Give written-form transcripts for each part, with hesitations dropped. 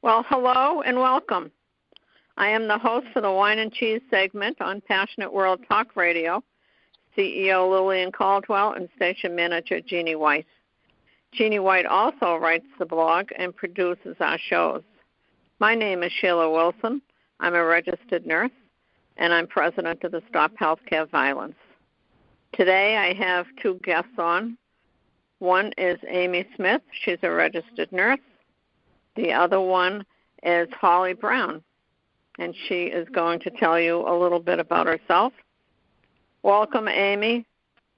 Well, hello and welcome. I am the host for the Whine and Cheese segment on Passionate World Talk Radio, CEO Lillian Caldwell and station manager Jeannie White. Jeannie White also writes the blog and produces our shows. My name is Sheila Wilson. I'm a registered nurse, and I'm president of the Stop Healthcare Violence. Today I have two guests on. One is Amy Smith. She's a registered nurse. The other one is Holly Brown, and she is going to tell you a little bit about herself. Welcome, Amy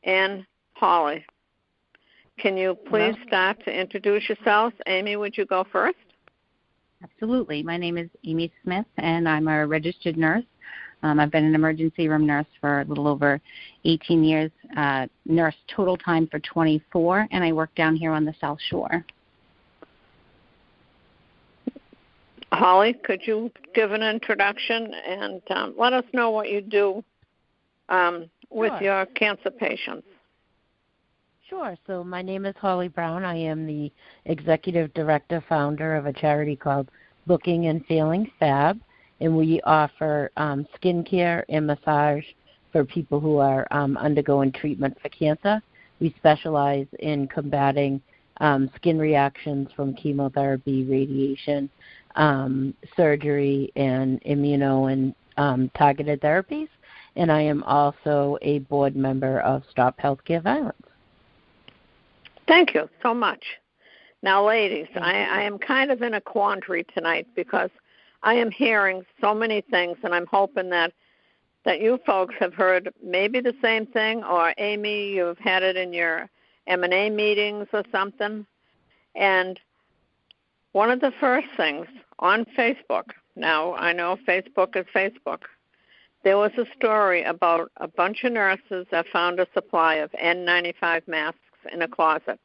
and Holly. Can you please start to introduce yourselves? Amy, would you go first? Absolutely. My name is Amy Smith, and I'm a registered nurse. I've been an emergency room nurse for a little over 18 years, nurse total time for 24, and I work down here on the South Shore. Holly, could you give an introduction and let us know what you do with your cancer patients? Sure. So my name is Holly Brown. I am the executive director, founder of a charity called Look and Feel Fab, and we offer skincare and massage for people who are undergoing treatment for cancer. We specialize in combating skin reactions from chemotherapy, radiation, surgery, and immuno and targeted therapies. And I am also a board member of Stop Healthcare Violence. Thank you so much. Now, ladies, I am kind of in a quandary tonight because I am hearing so many things, and I'm hoping that you folks have heard maybe the same thing, or Amy, you've had it in your M&A meetings or something. And one of the first things on Facebook, now I know Facebook is Facebook, there was a story about a bunch of nurses that found a supply of N95 masks in a closet.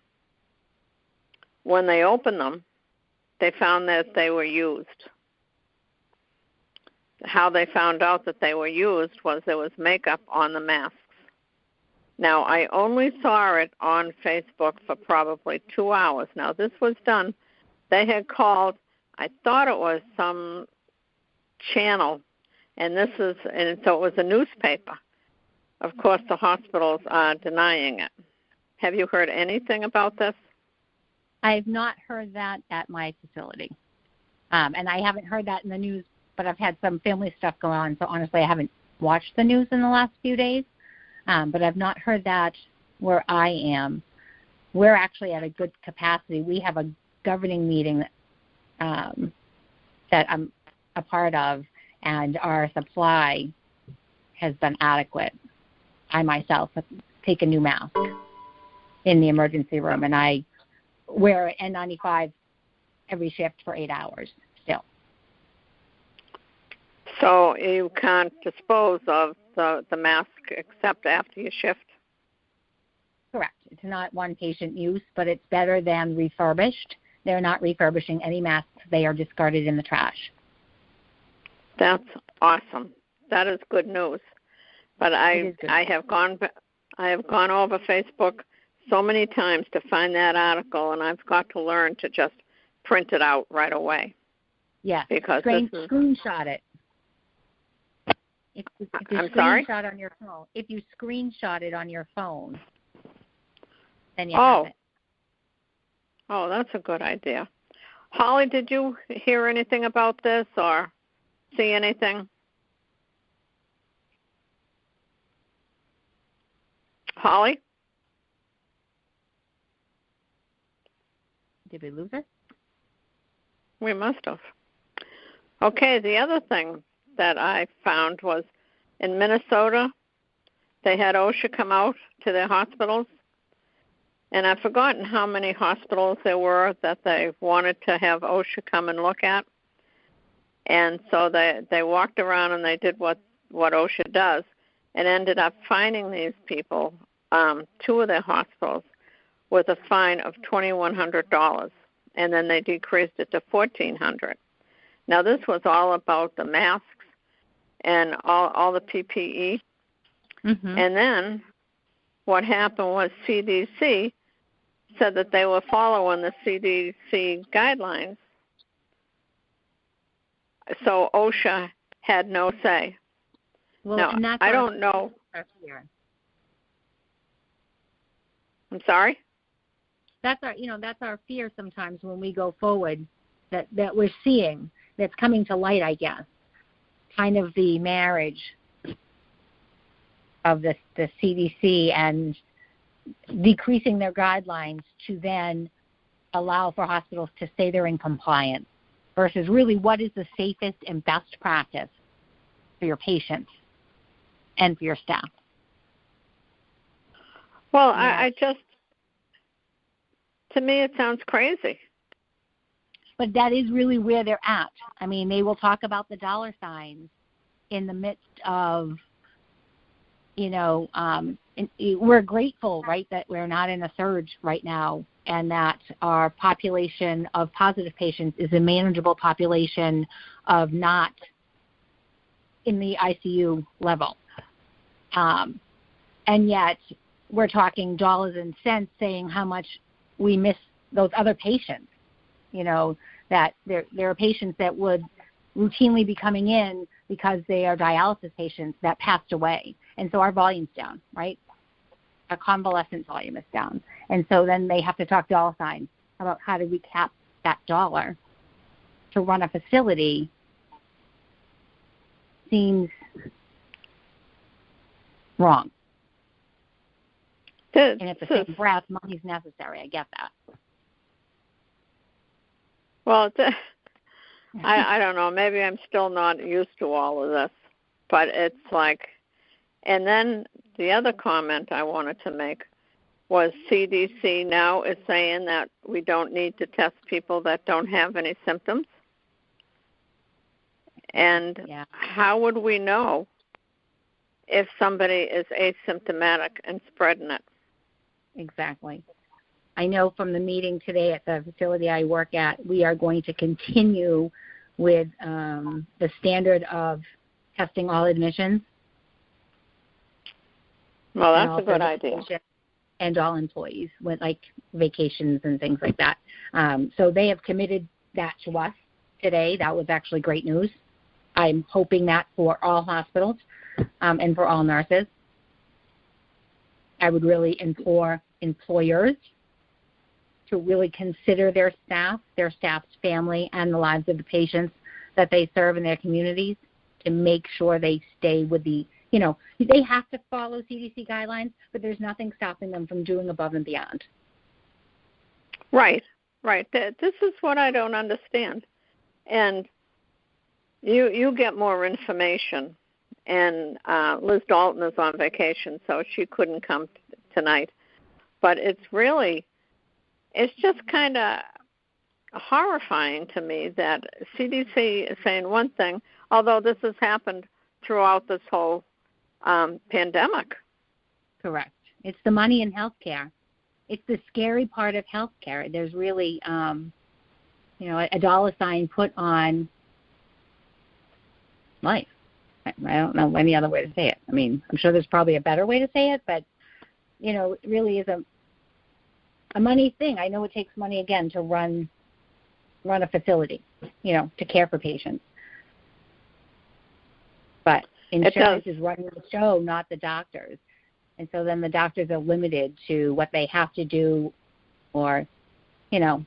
When they opened them, they found that they were used. How they found out that they were used was there was makeup on the masks. Now, I only saw it on Facebook for probably 2 hours. Now, this was done. They had called, I thought it was some channel, and so it was a newspaper. Of course, the hospitals are denying it. Have you heard anything about this? I have not heard that at my facility. And I haven't heard that in the news, but I've had some family stuff going on, so honestly I haven't watched the news in the last few days. But I've not heard that where I am. We're actually at a good capacity. We have a governing meeting that I'm a part of, and our supply has been adequate. I myself have taken a new mask in the emergency room, and I wear an N95 every shift for 8 hours still. So you can't dispose of the mask except after your shift? Correct. It's not one patient use, but it's better than refurbished. They're not refurbishing any masks. They are discarded in the trash. That's awesome. That is good news. But I have gone over Facebook so many times to find that article, and I've got to learn to just print it out right away. Yeah, because screenshot it. If you I'm screenshot sorry? on your phone, if you screenshot it on your phone, then you have it. Oh, that's a good idea. Holly, did you hear anything about this or see anything? Holly? Did we lose her? We must have. Okay, the other thing that I found was in Minnesota, they had OSHA come out to their hospitals, and I've forgotten how many hospitals there were that they wanted to have OSHA come and look at. And so they walked around and they did what OSHA does and ended up fining these people, two of their hospitals, with a fine of $2,100, and then they decreased it to $1,400. Now, this was all about the masks and all the PPE. Mm-hmm. And then what happened was CDC said that they were following the CDC guidelines, so OSHA had no say. Well, now, and that's I don't know. I'm sorry? That's our fear sometimes when we go forward that we're seeing, that's coming to light, I guess, kind of the marriage of the CDC and decreasing their guidelines to then allow for hospitals to say they're in compliance versus really what is the safest and best practice for your patients and for your staff. Well, I just, to me, it sounds crazy. But that is really where they're at. I mean, they will talk about the dollar signs in the midst of, we're grateful, right, that we're not in a surge right now and that our population of positive patients is a manageable population of not in the ICU level. And yet we're talking dollars and cents saying how much we miss those other patients, that there are patients that would routinely be coming in because they are dialysis patients that passed away. And so our volume's down, right? Our convalescent volume is down. And so then they have to talk dollar signs about how to recap that dollar to run a facility. Seems wrong. And at the same breath, money's necessary. I get that. Well, I don't know. Maybe I'm still not used to all of this. But it's like, and then the other comment I wanted to make was CDC now is saying that we don't need to test people that don't have any symptoms. And how would we know if somebody is asymptomatic and spreading it? Exactly. I know from the meeting today at the facility I work at, we are going to continue with the standard of testing all admissions. Well, that's a good idea. And all employees with like vacations and things like that. So they have committed that to us today. That was actually great news. I'm hoping that for all hospitals and for all nurses. I would really implore employers to really consider their staff's family, and the lives of the patients that they serve in their communities to make sure they stay with the, they have to follow CDC guidelines, but there's nothing stopping them from doing above and beyond. Right. This is what I don't understand. And you get more information. And Liz Dalton is on vacation, so she couldn't come tonight. But it's just kind of horrifying to me that CDC is saying one thing, although this has happened throughout this whole pandemic. Correct. It's the money in healthcare. It's the scary part of healthcare. There's really, a dollar sign put on life. I don't know any other way to say it. I mean, I'm sure there's probably a better way to say it, but, it really is a money thing. I know it takes money, again, to run a facility, to care for patients. But insurance is running the show, not the doctors. And so then the doctors are limited to what they have to do or, the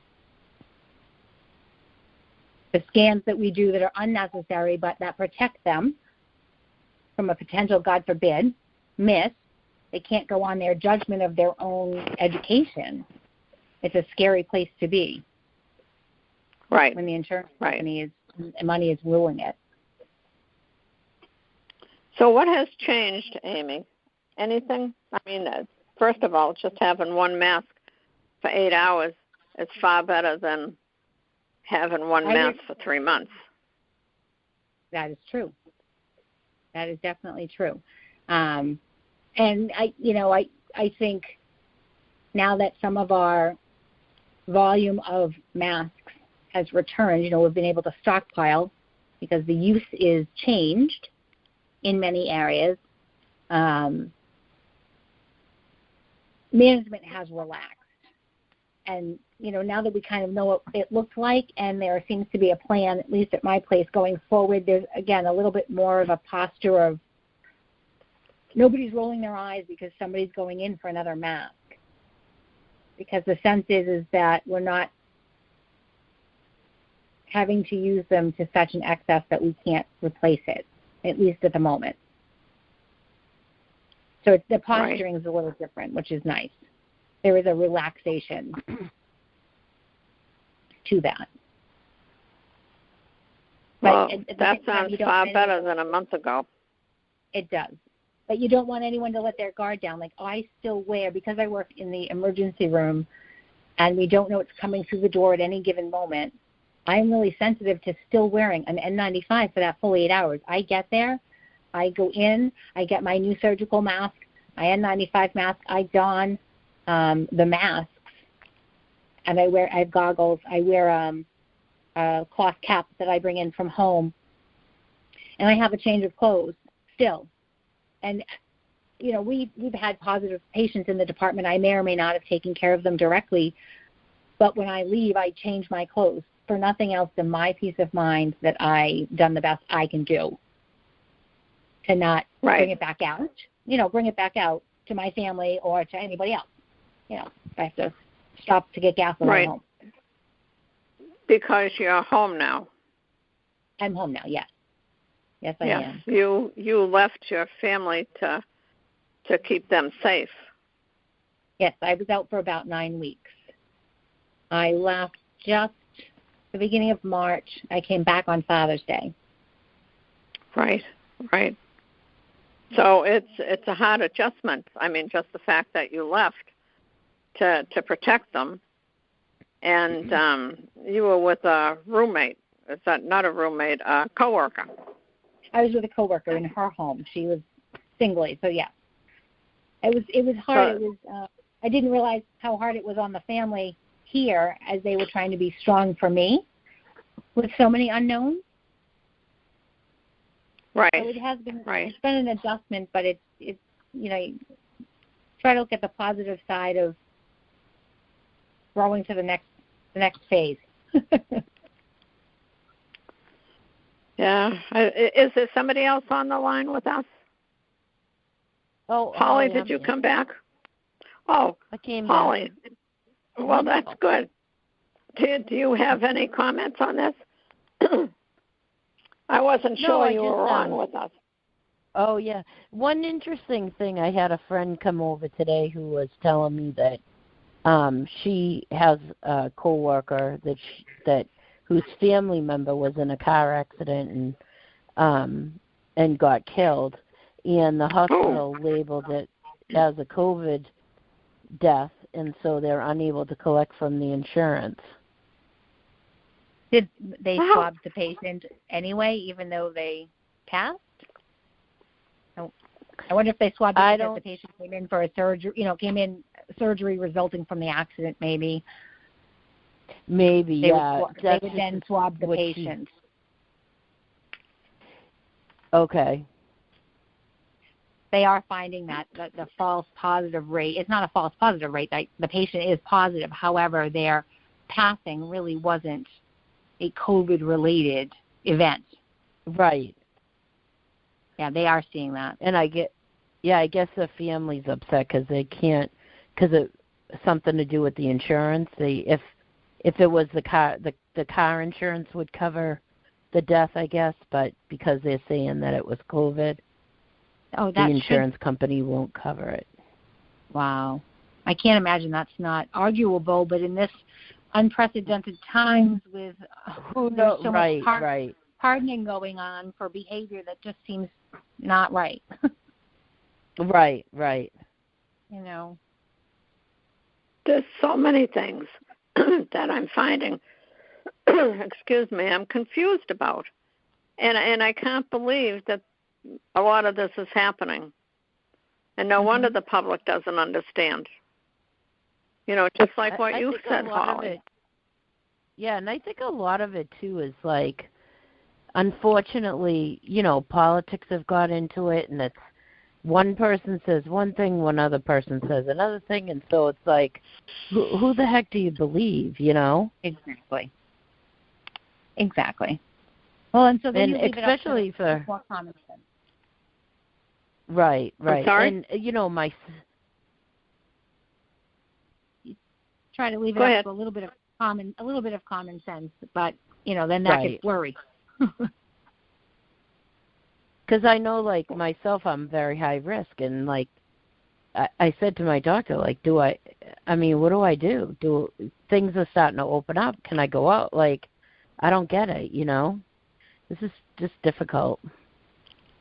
scans that we do that are unnecessary but that protect them from a potential, God forbid, miss. They can't go on their judgment of their own education. It's a scary place to be. Right. When the insurance company money is ruling it. So what has changed, Amy? Anything? I mean, first of all, just having one mask for 8 hours is far better than having one mask for 3 months. That is true. That is definitely true. And I think now that some of our volume of masks has returned, we've been able to stockpile because the use is changed in many areas. Management has relaxed. And now that we kind of know what it looked like, and there seems to be a plan, at least at my place, going forward, there's, again, a little bit more of a posture of nobody's rolling their eyes because somebody's going in for another mask. Because the sense is that we're not having to use them to such an excess that we can't replace it, at least at the moment. So the posturing is a little different, which is nice. There is a relaxation to that. Well, that sounds far better than a month ago. It does. But you don't want anyone to let their guard down. Like, I still wear, because I work in the emergency room and we don't know what's coming through the door at any given moment, I'm really sensitive to still wearing an N95 for that full 8 hours. I get there, I go in, I get my new surgical mask, my N95 mask, I don the masks, and I have goggles, I wear a cloth cap that I bring in from home, and I have a change of clothes still. And, we've had positive patients in the department. I may or may not have taken care of them directly, but when I leave, I change my clothes for nothing else than my peace of mind that I've done the best I can do to not bring it back out, bring it back out to my family or to anybody else. I have to stop to get gas on my home. Because you're home now. I'm home now, yes. Yes, I am. You left your family to keep them safe. Yes, I was out for about 9 weeks. I left just the beginning of March. I came back on Father's Day. Right. So it's a hard adjustment. I mean, just the fact that you left to protect them, and you were with a roommate. Is that not a roommate? A coworker. I was with a coworker in her home. She was singly, so yeah. It was hard. I didn't realize how hard it was on the family here as they were trying to be strong for me with so many unknowns. Right. So it has been it's been an adjustment, but it's try to look at the positive side of growing to the next phase. Yeah. Is there somebody else on the line with us? Oh, Holly, did you come back? Oh, I came Holly. back. Well, that's good. Do you have any comments on this? I wasn't sure you were on with us. Oh, yeah. One interesting thing, I had a friend come over today who was telling me that she has a coworker whose family member was in a car accident and got killed, and the hospital labeled it as a COVID death, and so they're unable to collect from the insurance. Did they swab the patient anyway, even though they passed? I wonder if they swabbed it because the patient came in for a surgery, surgery resulting from the accident, maybe. Maybe, they would then swab the patient. Okay. They are finding that the false positive rate, it's not a false positive rate, the patient is positive. However, their passing really wasn't a COVID-related event. Right. Yeah, they are seeing that. And I guess the family's upset because it's something to do with the insurance. If it was the car insurance would cover the death, I guess, but because they're saying that it was COVID, the insurance company won't cover it. Wow. I can't imagine that's not arguable, but in this unprecedented times with so much pardoning going on for behavior that just seems not right. Right. There's so many things that I'm finding, excuse me, I'm confused about. And I can't believe that a lot of this is happening. And no wonder the public doesn't understand. Just like what you said, Holly. Yeah, and I think a lot of it, too, is unfortunately, politics have got into it, and it's, one person says one thing, one other person says another thing, and so it's like, who the heck do you believe, you know? Exactly. Well, and so then you leave especially it up to more common sense. Right. I'm sorry? And, you know, Try to leave it Go up ahead. to a little bit of common sense, but, you know, then that gets blurry. Because I know, like, myself, I'm very high risk, and, like, I said to my doctor, like, what do I do? Things are starting to open up. Can I go out? Like, I don't get it, you know? This is just difficult.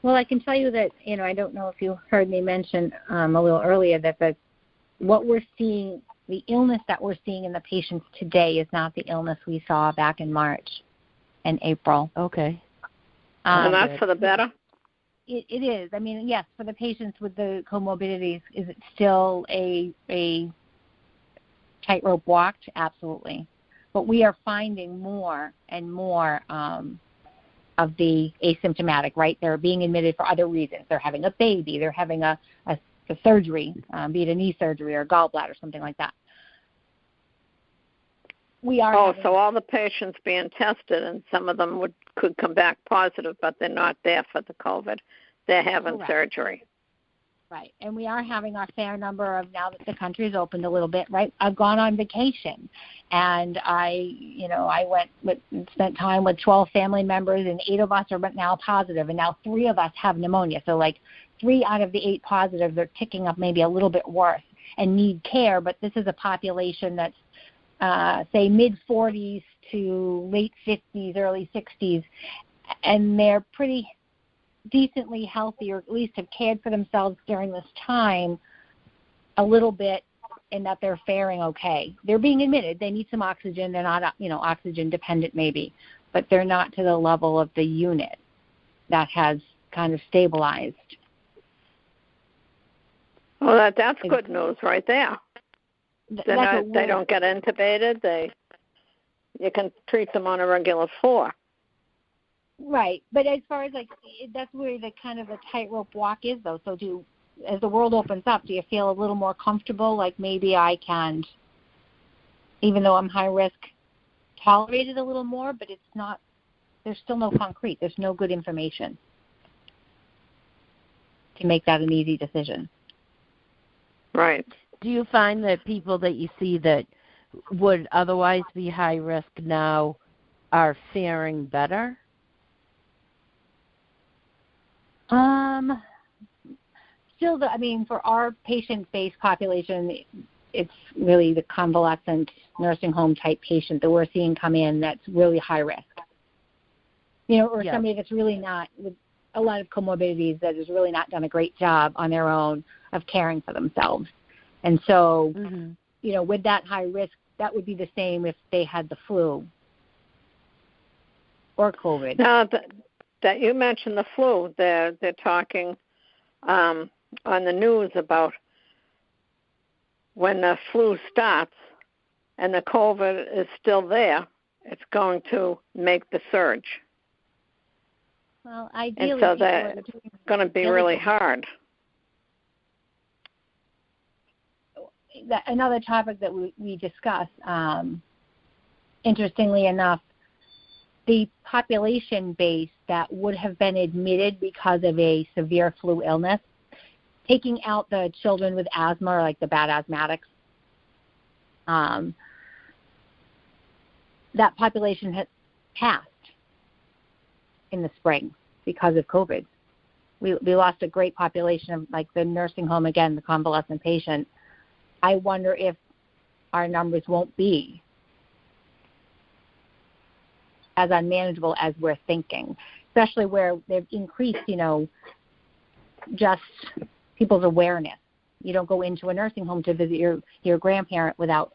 Well, I can tell you that, you know, I don't know if you heard me mention a little earlier that what we're seeing, the illness that we're seeing in the patients today is not the illness we saw back in March and April. Okay. And that's for the better? It is. I mean, yes, for the patients with the comorbidities, is it still a tightrope walk? Absolutely. But we are finding more and more of the asymptomatic, right? They're being admitted for other reasons. They're having a baby. They're having a surgery, be it a knee surgery or a gallbladder, something like that. So all the patients being tested, and some of them could come back positive, but they're not there for the COVID. They're having surgery. Right, and we are having our fair number of, now that the country is opened a little bit, right? I've gone on vacation, and I spent time with 12 family members, and 8 of us are now positive, and now 3 of us have pneumonia. So, like, 3 out of the 8 positives are ticking up maybe a little bit worse and need care, but this is a population that's, say, mid-40s to late 50s, early 60s, and they're pretty decently healthy, or at least have cared for themselves during this time a little bit, in that they're faring okay. They're being admitted. They need some oxygen. They're not, oxygen dependent maybe, but they're not to the level of the unit that has kind of stabilized. Well, that's good news right there. They don't get intubated. You can treat them on a regular floor. Right, but as far as that's where the kind of a tightrope walk is, though. So as the world opens up, do you feel a little more comfortable? Like, maybe I can, even though I'm high risk, tolerate it a little more, but it's not. There's still no concrete. There's no good information to make that an easy decision. Right. Do you find that people that you see that would otherwise be high risk now are faring better? Still, for our patient-based population, it's really the convalescent nursing home type patient that we're seeing come in that's really high risk. Or somebody that's really not, with a lot of comorbidities, that has really not done a great job on their own of caring for themselves. And so, with that high risk, that would be the same if they had the flu or COVID. Now, that you mentioned the flu, they're talking on the news about when the flu starts and the COVID is still there, it's going to make the surge. Well, ideally, and so that's going to be really hard. Another topic that we discussed, interestingly enough, the population base that would have been admitted because of a severe flu illness, taking out the children with asthma or like the bad asthmatics, that population has passed in the spring because of COVID. We lost a great population of, like, the nursing home, again, the convalescent patient. I wonder if our numbers won't be as unmanageable as we're thinking, especially where they've increased, just people's awareness. You don't go into a nursing home to visit your grandparent without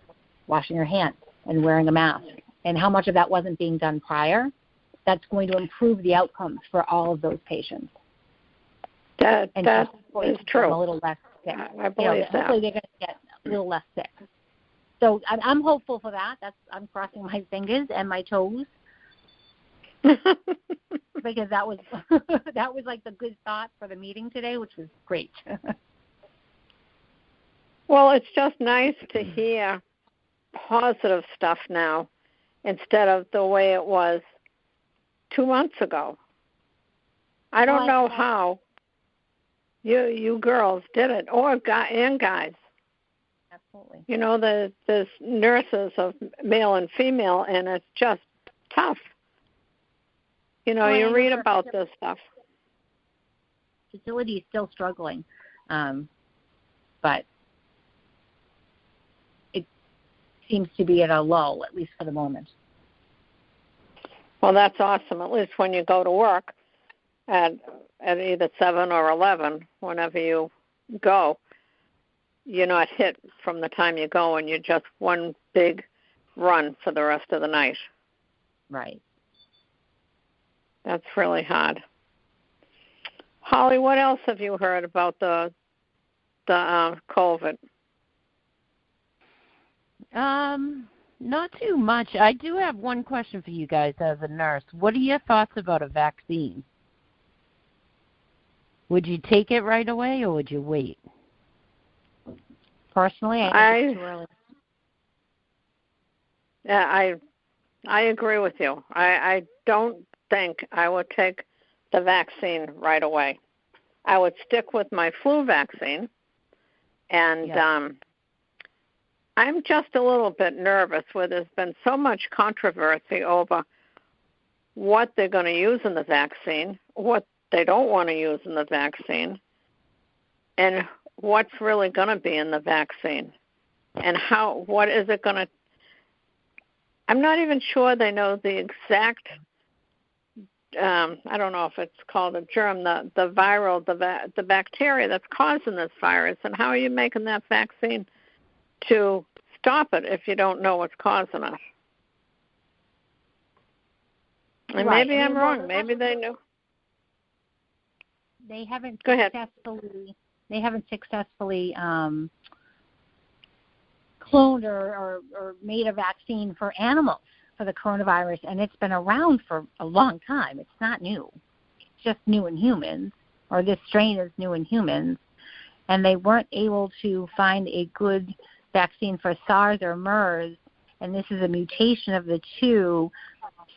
washing your hands and wearing a mask. And how much of that wasn't being done prior, that's going to improve the outcomes for all of those patients. That is true. A little less sick. I believe that. Hopefully they're going to get a little less sick. So I'm hopeful for that. I'm crossing my fingers and my toes. because that was that was like the good thought for the meeting today, which was great. Well, it's just nice to hear positive stuff now instead of the way it was 2 months ago. I don't know how you girls did it, or guys. Absolutely. You know, there's nurses of male and female, and it's just tough. You know, you read about this stuff. Facility is still struggling, but it seems to be at a lull, at least for the moment. Well, that's awesome. At least when you go to work at either 7 or 11, whenever you go, you're not hit from the time you go, and you're just one big run for the rest of the night. Right. That's really hard. Holly, what else have you heard about the COVID? Not too much. I do have one question for you guys as a nurse. What are your thoughts about a vaccine? Would you take it right away, or would you wait? Personally, I think it's too early. Yeah, I agree with you. I don't think I would take the vaccine right away. I would stick with my flu vaccine, and I'm just a little bit nervous where there's been so much controversy over what they're going to use in the vaccine, what they don't want to use in the vaccine, and what's really going to be in the vaccine, and what is it going to. I'm not even sure they know the exact. I don't know if it's called a germ, the viral, the bacteria that's causing this virus, and how are you making that vaccine to stop it if you don't know what's causing it? And right. Maybe I'm wrong. Maybe they know. They haven't Go ahead. They haven't successfully cloned or made a vaccine for animals for the coronavirus, and it's been around for a long time. It's not new. It's just new in humans, or this strain is new in humans, and they weren't able to find a good vaccine for SARS or MERS, and this is a mutation of the two.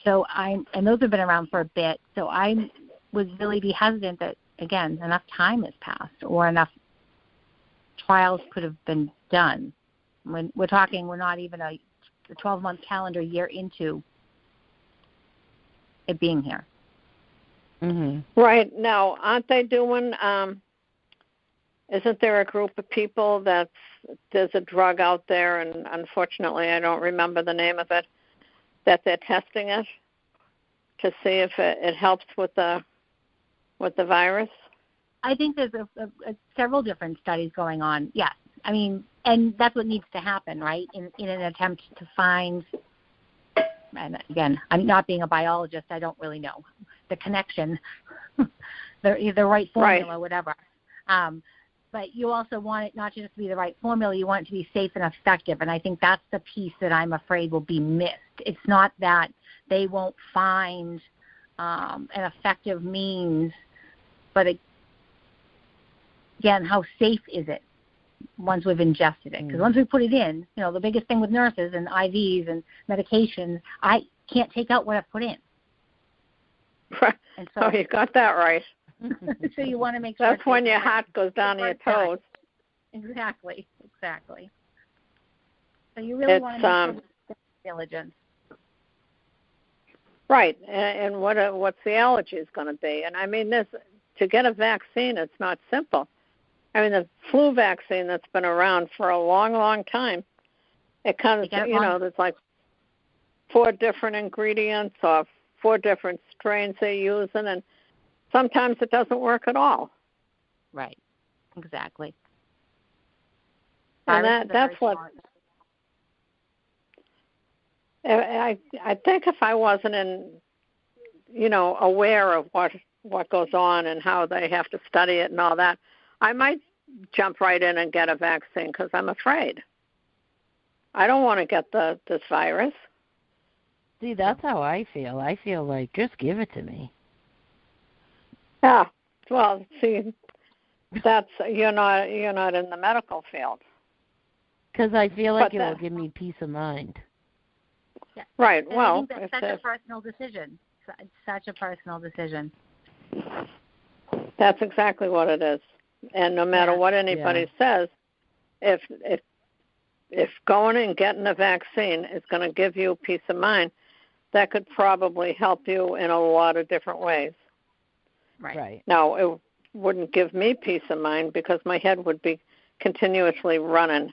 So and those have been around for a bit. So I would really be hesitant that, again, enough time has passed or enough trials could have been done. When we're talking, we're not even a 12-month calendar year into it being here. Mm-hmm. Right. Now, aren't they doing, isn't there a group of people there's a drug out there, and unfortunately I don't remember the name of it, that they're testing it to see if it helps with the virus? I think there's several different studies going on, yes. I mean, and that's what needs to happen, right, in an attempt to find, and again, I'm not being a biologist, I don't really know the connection, the right formula, right. Whatever. But you also want it not just to be the right formula, you want it to be safe and effective, and I think that's the piece that I'm afraid will be missed. It's not that they won't find an effective means, but again, how safe is it once we've ingested it? Because once we put it in, the biggest thing with nurses and IVs and medications, I can't take out what I've put in. And so, you got that right. So you want to make sure. That's when your heart goes down to your toes. Exactly. So you really want to make sure diligence. Right, and what's the allergies going to be? And I mean, to get a vaccine, it's not simple. I mean, the flu vaccine that's been around for a long, long time, it kind of, there's like 4 different ingredients or 4 different strains they're using, and sometimes it doesn't work at all. Right, exactly. And that's what I think if I wasn't aware of what goes on and how they have to study it and all that, I might jump right in and get a vaccine because I'm afraid. I don't want to get this virus. See, that's how I feel. I feel like, just give it to me. Yeah. Well, see, that's you're not in the medical field. Because I feel like it'll give me peace of mind. Yeah. Right. And well, I think that's such a personal decision. It's such a personal decision. That's exactly what it is. And no matter what anybody says, if going and getting a vaccine is going to give you peace of mind, that could probably help you in a lot of different ways. Right. Now, it wouldn't give me peace of mind because my head would be continuously running.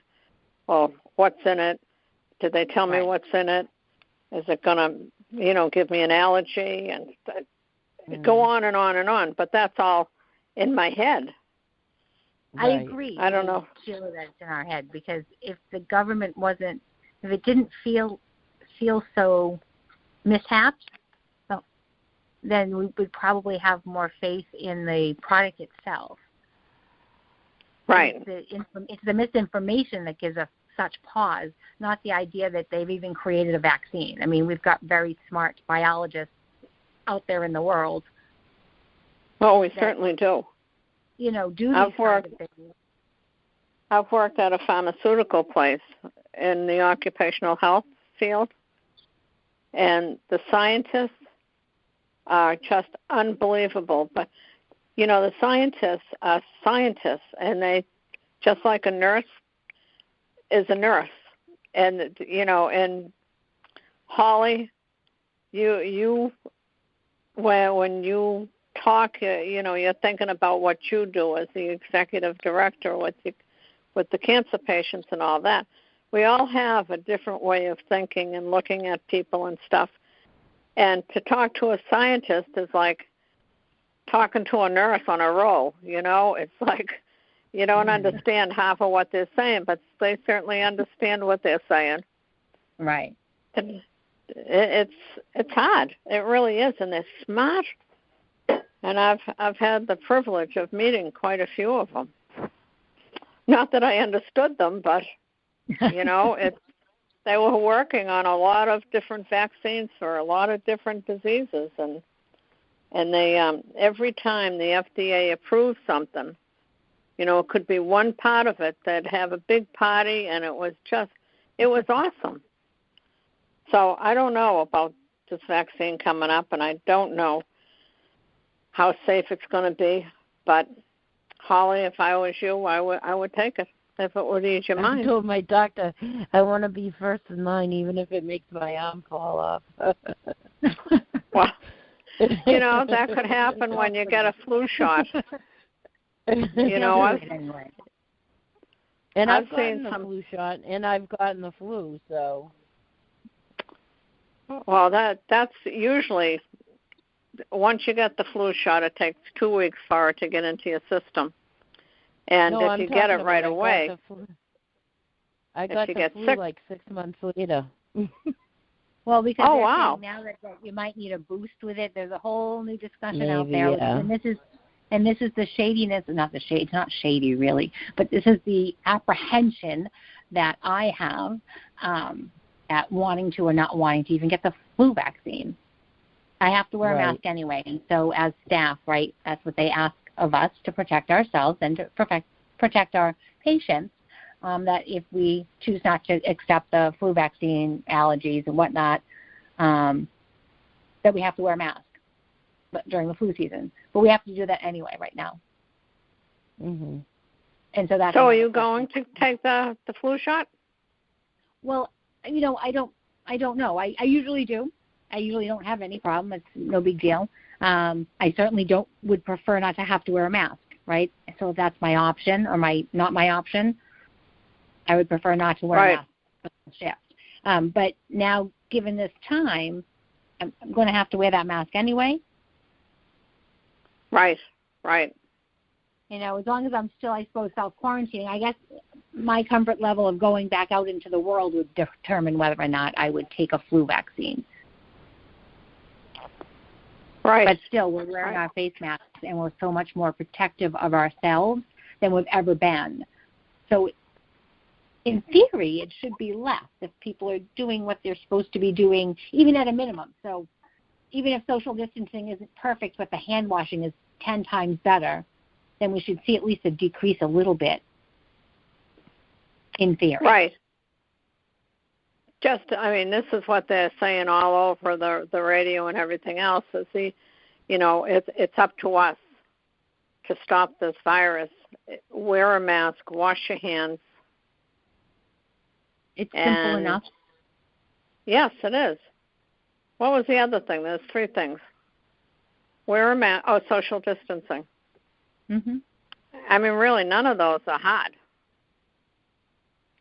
Well, what's in it? Did they tell me what's in it? Is it going to, give me an allergy? And go on and on and on. But that's all in my head. I agree. I don't know, Sheila, that it's in our head, because if the government if it didn't feel so mishaps, then we would probably have more faith in the product itself. Right. It's the misinformation that gives us such pause, not the idea that they've even created a vaccine. I mean, we've got very smart biologists out there in the world. Well, we certainly do. Do these kinds of things. I've worked at a pharmaceutical place in the occupational health field, and the scientists are just unbelievable. But, the scientists are scientists, and they, just like a nurse is a nurse. And, and Holly, you when you talk, you're thinking about what you do as the executive director with the cancer patients and all that. We all have a different way of thinking and looking at people and stuff. And to talk to a scientist is like talking to a nurse on a roll, It's like you don't understand half of what they're saying, but they certainly understand what they're saying. Right. And it's hard. It really is, and they're smart. And I've had the privilege of meeting quite a few of them. Not that I understood them, but they were working on a lot of different vaccines for a lot of different diseases, and they every time the FDA approved something, it could be one part of it, they'd have a big party, and it was awesome. So I don't know about this vaccine coming up, and I don't know how safe it's going to be. But, Holly, if I was you, I would take it if it would ease your mind. I told my doctor I want to be first in line, even if it makes my arm fall off. Well, that could happen when you get a flu shot. And I've gotten the flu shot, and I've gotten the flu, so. Well, that's usually, once you get the flu shot, it takes 2 weeks for it to get into your system. And if you get it right away, I got the flu like 6 months later. Well, because now that you might need a boost with it, there's a whole new discussion out there. Yeah. And this is the shadiness, it's not shady really, but this is the apprehension that I have at wanting to or not wanting to even get the flu vaccine. I have to wear a mask anyway, and so as staff, right, that's what they ask of us, to protect ourselves and to protect our patients, that if we choose not to accept the flu vaccine, allergies and whatnot, that we have to wear a mask during the flu season. But we have to do that anyway right now. Mm-hmm. And so that's. So are you going to take the flu shot? Well, I don't know. I usually do. I usually don't have any problem. It's no big deal. I certainly would prefer not to have to wear a mask, right? So if that's my option or not my option, I would prefer not to wear a mask for the shift. But now, given this time, I'm going to have to wear that mask anyway. Right. As long as I'm still, I suppose, self-quarantining, I guess my comfort level of going back out into the world would determine whether or not I would take a flu vaccine. Right. But still, we're wearing our face masks, and we're so much more protective of ourselves than we've ever been. So in theory, it should be less if people are doing what they're supposed to be doing, even at a minimum. So even if social distancing isn't perfect, but the hand washing is 10 times better, then we should see at least a decrease a little bit, in theory. Right. This is what they're saying all over the radio and everything else. Is it's up to us to stop this virus. Wear a mask, wash your hands. It's simple enough. Yes, it is. What was the other thing? There's 3 things. Wear a mask. Oh, social distancing. Mm-hmm. Really, none of those are hard.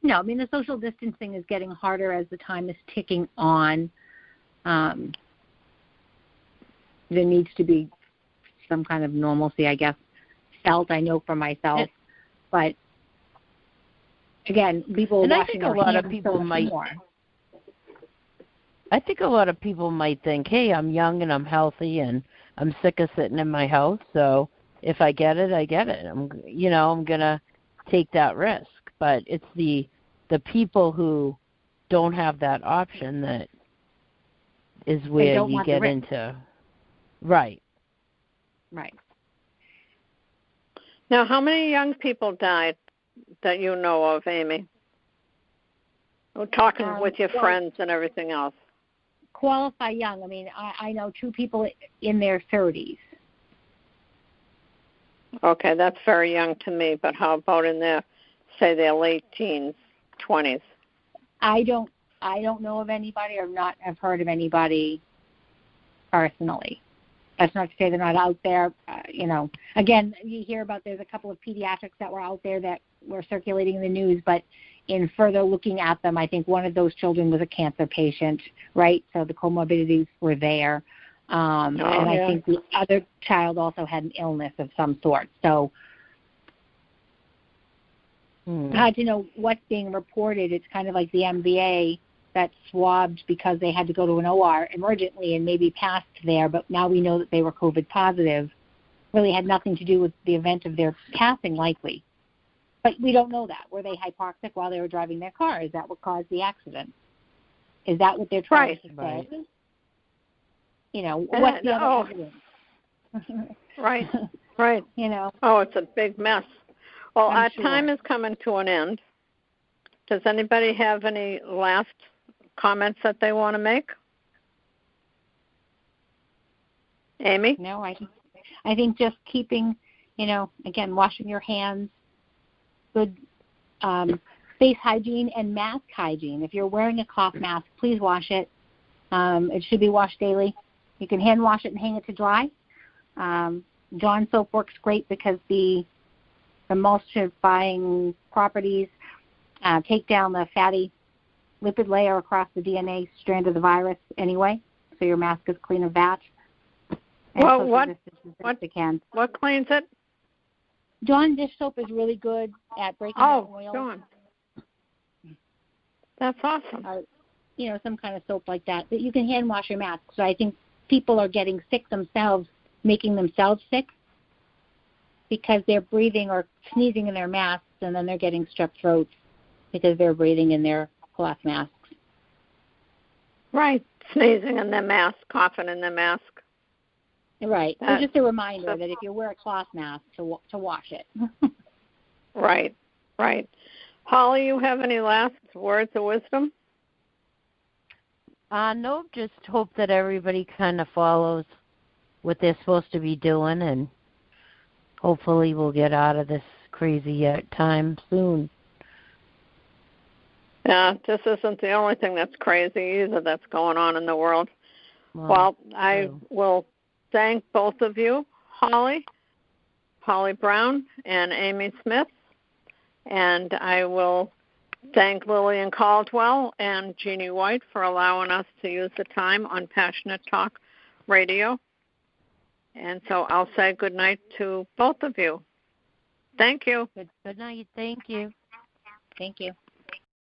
No, the social distancing is getting harder as the time is ticking on. There needs to be some kind of normalcy, I guess, felt, I know for myself. But, again, people and washing their hands. I think a lot of people might think, hey, I'm young and I'm healthy and I'm sick of sitting in my house, so if I get it, I get it. I'm going to take that risk. But it's the people who don't have that option that is where you get into. Right. Right. Now, how many young people died that you know of, Amy? We're talking with your friends and everything else. Qualify young. I know 2 people in their 30s. Okay, that's very young to me, but how about in their late teens, 20s? I don't know of anybody, or not have heard of anybody personally. That's not to say they're not out there. Again, you hear about there's a couple of pediatrics that were out there that were circulating in the news, but in further looking at them, I think one of those children was a cancer patient, right? So the comorbidities were there. I think the other child also had an illness of some sort. So hard to know what's being reported. It's kind of like the MVA that swabbed because they had to go to an OR emergently and maybe passed there, but now we know that they were COVID positive. Really had nothing to do with the event of their passing, likely. But we don't know that. Were they hypoxic while they were driving their car? Is that what caused the accident? Is that what they're trying to say? Right. What's the other evidence? Right. Oh, it's a big mess. Well, our time is coming to an end. Does anybody have any last comments that they want to make? Amy? No, I think just keeping, again, washing your hands, good face hygiene and mask hygiene. If you're wearing a cloth mask, please wash it. It should be washed daily. You can hand wash it and hang it to dry. Dawn soap works great because the emulsifying properties take down the fatty lipid layer across the DNA strand of the virus anyway, so your mask is clean of that. Well, what cleans it? Dawn dish soap is really good at breaking down oil. Dawn. That's awesome. Some kind of soap like that. But you can hand wash your mask. So I think people are getting sick themselves, making themselves sick because they're breathing or sneezing in their masks, and then they're getting strep throats because they're breathing in their cloth masks. Right. Sneezing in their mask, coughing in their mask. Right. So just a reminder that if you wear a cloth mask, to wash it. Right. Holly, you have any last words of wisdom? No, just hope that everybody kind of follows what they're supposed to be doing, and hopefully we'll get out of this crazy time soon. Yeah, this isn't the only thing that's crazy either that's going on in the world. Well, I will thank both of you, Holly Brown and Amy Smith, and I will thank Lillian Caldwell and Jeannie White for allowing us to use the time on Passionate Talk Radio. And so I'll say good night to both of you. Thank you. Good night. Thank you. Thank you.